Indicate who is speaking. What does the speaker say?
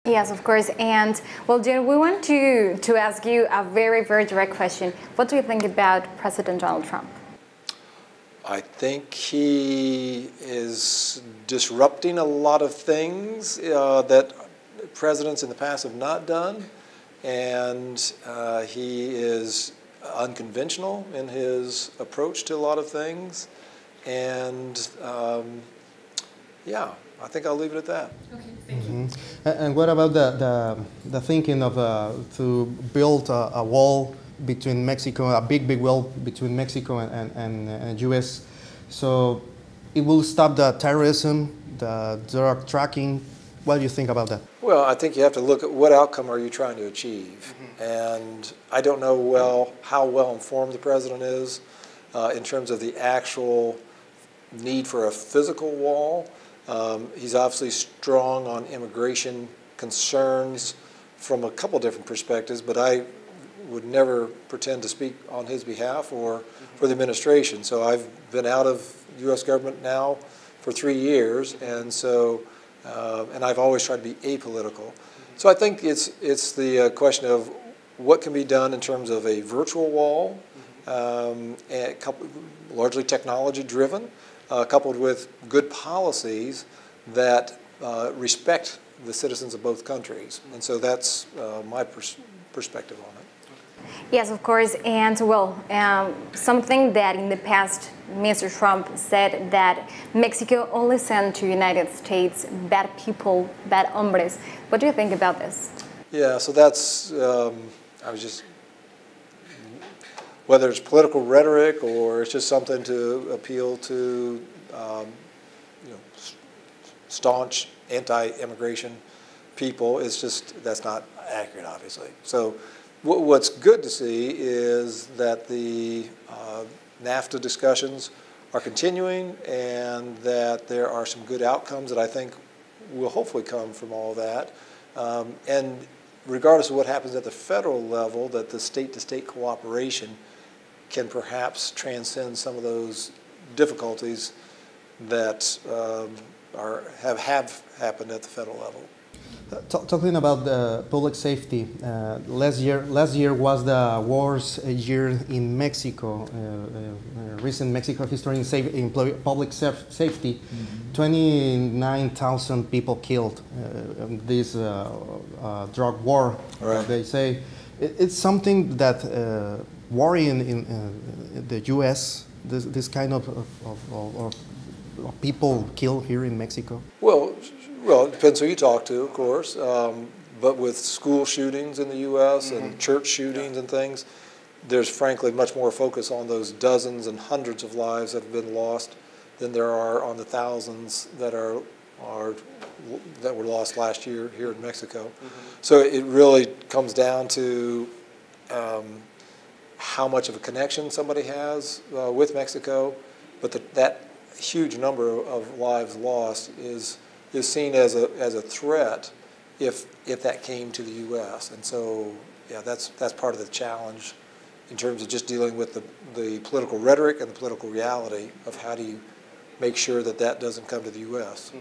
Speaker 1: Yes, of course. And well, Jen, we want to ask you a very, very direct question. What do you think about President Donald Trump?
Speaker 2: I think he is disrupting a lot of things that presidents in the past have not done, and he is unconventional in his approach to a lot of things, and yeah, I think I'll leave it at that.
Speaker 1: Okay, thank you.
Speaker 3: And what about the thinking of to build a wall between Mexico, a big wall between Mexico and U.S., so it will stop the terrorism, the drug trafficking? What do you think about that?
Speaker 2: Well, I think you have to look at what outcome are you trying to achieve. And I don't know how well informed the president is in terms of the actual need for a physical wall. He's obviously strong on immigration concerns from a couple different perspectives, but I would never pretend to speak on his behalf or for the administration. So I've been out of U.S. government now for 3 years, and so and I've always tried to be apolitical. So I think it's the question of what can be done in terms of a virtual wall, largely technology driven, coupled with good policies that respect the citizens of both countries. And so that's my perspective on it.
Speaker 1: Yes, of course. And well, something that in the past Mr. Trump said that Mexico only sent to United States bad people, bad hombres. What do you think about this?
Speaker 2: Yeah, so that's, whether it's political rhetoric or it's just something to appeal to, staunch anti-immigration people, that's not accurate, obviously. So what's good to see is that the NAFTA discussions are continuing and that there are some good outcomes that I think will hopefully come from all that. And regardless of what happens at the federal level, that the state-to-state cooperation can perhaps transcend some of those difficulties that have happened at the federal level.
Speaker 3: Talking about the public safety, last year was the worst year in Mexico, recent Mexico history in public safety. 29,000 people killed this drug war. Right. They say it's something that worrying in the U.S. This kind of people killed here in Mexico.
Speaker 2: Well, it depends who you talk to, of course, but with school shootings in the U.S. and church shootings and things, there's frankly much more focus on those dozens and hundreds of lives that have been lost than there are on the thousands that were lost last year here in Mexico. So it really comes down to how much of a connection somebody has with Mexico, but that huge number of lives lost is seen as a threat if that came to the U.S. And so, yeah, that's part of the challenge in terms of just dealing with the political rhetoric and the political reality of how do you make sure that doesn't come to the U.S.